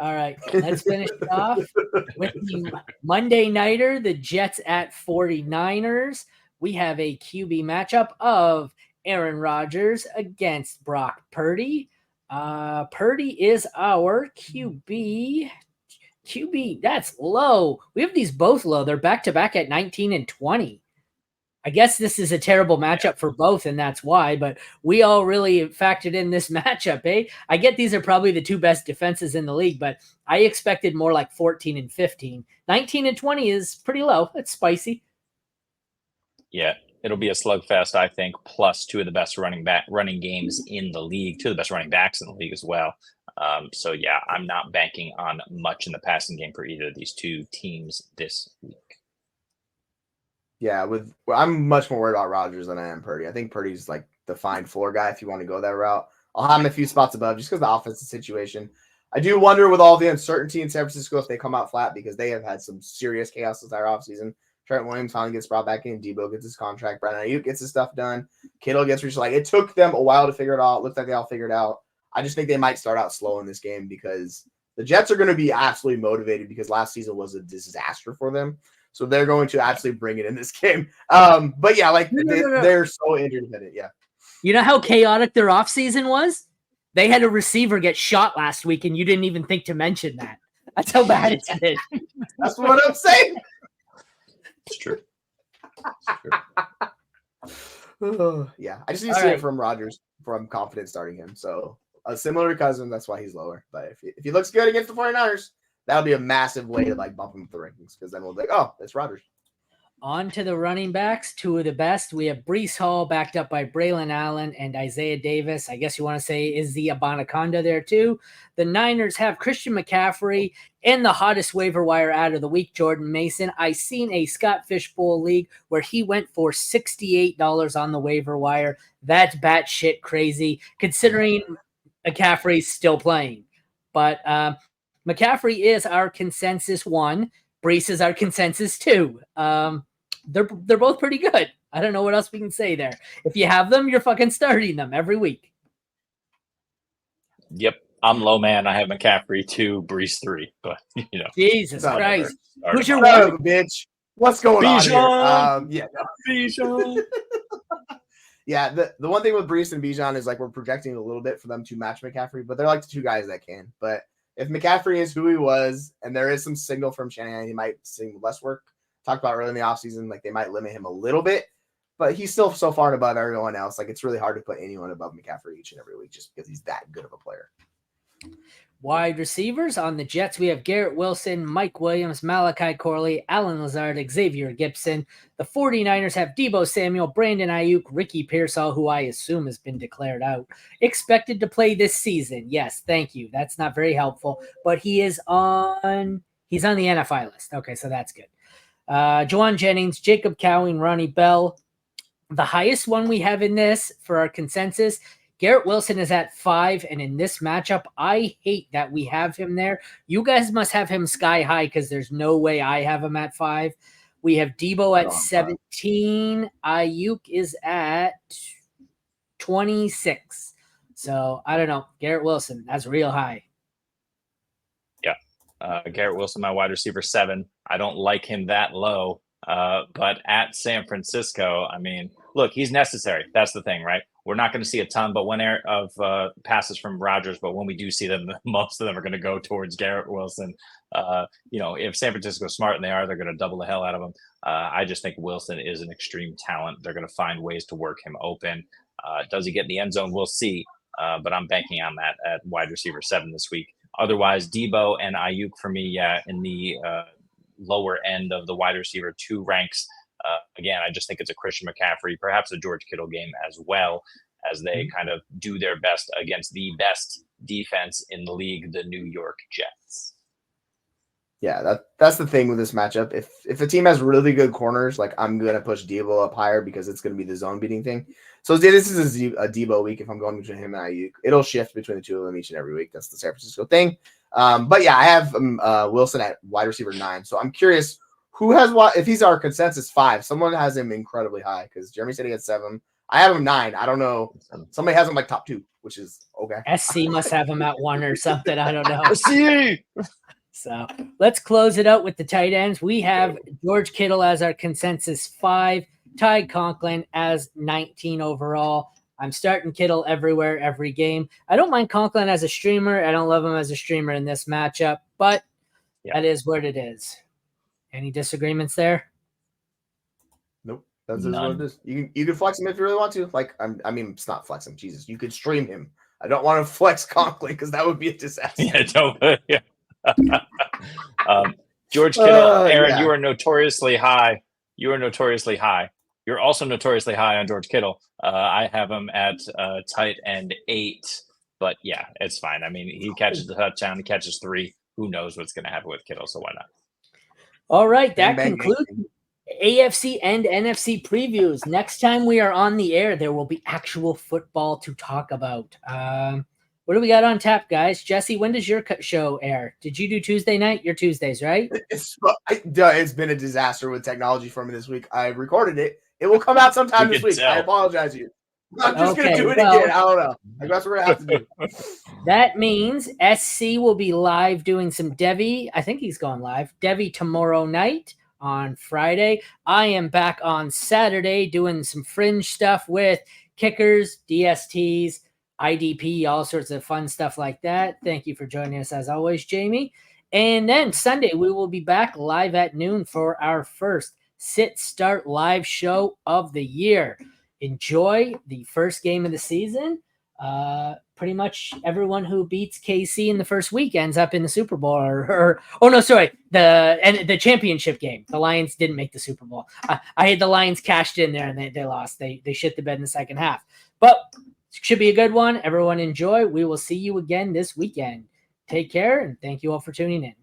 All right, let's finish it off with the Monday Nighter, the Jets at 49ers. We have a QB matchup of Aaron Rodgers against Brock Purdy. Purdy is our QB. That's low. We have these both low. They're back-to-back at 19 and 20. I guess this is a terrible matchup for both, and that's why, but we all really factored in this matchup, eh? I get these are probably the two best defenses in the league, but I expected more like 14 and 15. 19 and 20 is pretty low. It's spicy. Yeah, it'll be a slugfest, I think, plus two of the best running games in the league, two of the best running backs in the league as well. So, yeah, I'm not banking on much in the passing game for either of these two teams this week. Yeah, I'm much more worried about Rodgers than I am Purdy. I think Purdy's like the fine floor guy if you want to go that route. I'll have him a few spots above just because of the offensive situation. I do wonder with all the uncertainty in San Francisco if they come out flat because they have had some serious chaos this entire offseason. Trent Williams finally gets brought back in. Debo gets his contract. Brandon Ayuk gets his stuff done. Kittle gets reached. Like, it took them a while to figure it out. It looked like they all figured it out. I just think they might start out slow in this game because the Jets are going to be absolutely motivated because last season was a disaster for them. So they're going to absolutely bring it in this game. But yeah, like they're so interdependent. Yeah. You know how chaotic their offseason was? They had a receiver get shot last week, and you didn't even think to mention that. That's how bad it's been. That's what I'm saying. It's true. Yeah, I just need to see it from Rodgers before I'm confident starting him. So similar to Cousin, that's why he's lower. But if he looks good against the 49ers, that'll be a massive way to like bump him up the rankings because then we'll be like, oh, it's Rodgers. On to the running backs, two of the best. We have Breece Hall backed up by Braylon Allen and Isaiah Davis. I guess you want to say is the Abanaconda there too. The Niners have Christian McCaffrey and the hottest waiver wire out of the week, Jordan Mason. I seen a Scott Fishbowl league where he went for $68 on the waiver wire. That's batshit crazy considering McCaffrey's still playing. But McCaffrey is our consensus 1. Breece is our consensus 2. They're both pretty good. I don't know what else we can say there. If you have them, you're fucking starting them every week. Yep. I'm low man. I have McCaffrey 2, Breece 3. But, you know. Jesus Christ. Who's your one? Bitch. What's going on here? Bijan. Yeah, the one thing with Breece and Bijan is like we're projecting a little bit for them to match McCaffrey, but they're like the two guys that can. But if McCaffrey is who he was, and there is some signal from Shanahan, he might see less work. Talked about early in the offseason, like they might limit him a little bit, but he's still so far above everyone else. Like it's really hard to put anyone above McCaffrey each and every week just because he's that good of a player. Wide receivers on the Jets, we have Garrett Wilson, Mike Williams, Malachi Corley, Alan Lazard, Xavier Gibson. The 49ers have Deebo Samuel, Brandon Ayuk, Ricky Pearsall, who I assume has been declared out, expected to play this season. Yes, thank you. That's not very helpful, but he's on the NFI list. Okay, so that's good. Juwan Jennings, Jacob Cowing, Ronnie Bell. The highest one we have in this for our consensus, Garrett Wilson is at 5, and in this matchup, I hate that we have him there. You guys must have him sky high because there's no way I have him at 5. We have Deebo at 17. Ayuk is at 26. So, I don't know. Garrett Wilson, that's real high. Yeah. Garrett Wilson, my wide receiver 7. I don't like him that low, but at San Francisco, I mean, look, he's necessary. That's the thing, right? We're not going to see a ton, but of passes from Rodgers, but when we do see them, most of them are going to go towards Garrett Wilson. If San Francisco's smart, and they are, they're going to double the hell out of him. I just think Wilson is an extreme talent. They're going to find ways to work him open. Does he get in the end zone? We'll see. But I'm banking on that at wide receiver 7 this week. Otherwise, Deebo and Ayuk for me, in the lower end of the wide receiver 2 ranks. Again, I just think it's a Christian McCaffrey, perhaps a George Kittle game as well, as they kind of do their best against the best defense in the league, the New York Jets. Yeah, that's the thing with this matchup. If a team has really good corners, like I'm going to push Deebo up higher because it's going to be the zone beating thing. So this is a Deebo week. If I'm going between him and Ayuk, it'll shift between the two of them each and every week. That's the San Francisco thing. But yeah, I have Wilson at wide receiver 9. So I'm curious who has what. If he's our consensus 5, someone has him incredibly high because Jeremy said he had 7. I have him 9. I don't know. Somebody has him like top 2, which is okay. SC must have him at 1 or something. I don't know. SC! So let's close it out with the tight ends. We have George Kittle as our consensus 5, Ty Conklin as 19 overall. I'm starting Kittle everywhere, every game. I don't mind Conklin as a streamer. I don't love him as a streamer in this matchup, but that is what it is. Any disagreements there? Nope. That's what it is. You can flex him if you really want to. Like, I mean, it's not flex him. Jesus, you could stream him. I don't want to flex Conklin because that would be a disaster. Yeah, don't. Yeah. George Kittle, Aaron, you are notoriously high. You're also notoriously high on George Kittle. I have him at tight end 8, but yeah, it's fine. I mean, he catches the touchdown, he catches 3. Who knows what's going to happen with Kittle? So why not? All right, that concludes AFC and NFC previews. Next time we are on the air, there will be actual football to talk about. What do we got on tap, guys? Jesse, when does your show air? Did you do Tuesday night? Your Tuesdays, right? It's been a disaster with technology for me this week. I recorded it. It will come out sometime this week. I apologize to you. I'm just going to do it again. I don't know. I guess we're going to have to do. That means SC will be live doing some Devi. I think he's going live. Devi tomorrow night on Friday. I am back on Saturday doing some fringe stuff with kickers, DSTs, IDP, all sorts of fun stuff like that. Thank you for joining us as always, Jamie. And then Sunday, we will be back live at noon for our first Sit Start live show of the year. Enjoy the first game of the season. Pretty much everyone who beats KC in the first week ends up in the Super Bowl the championship game. The Lions didn't make the Super Bowl. I had the Lions cashed in there and they lost. They shit the bed in the second half. But should be a good one. Everyone enjoy. We will see you again this weekend. Take care, and thank you all for tuning in.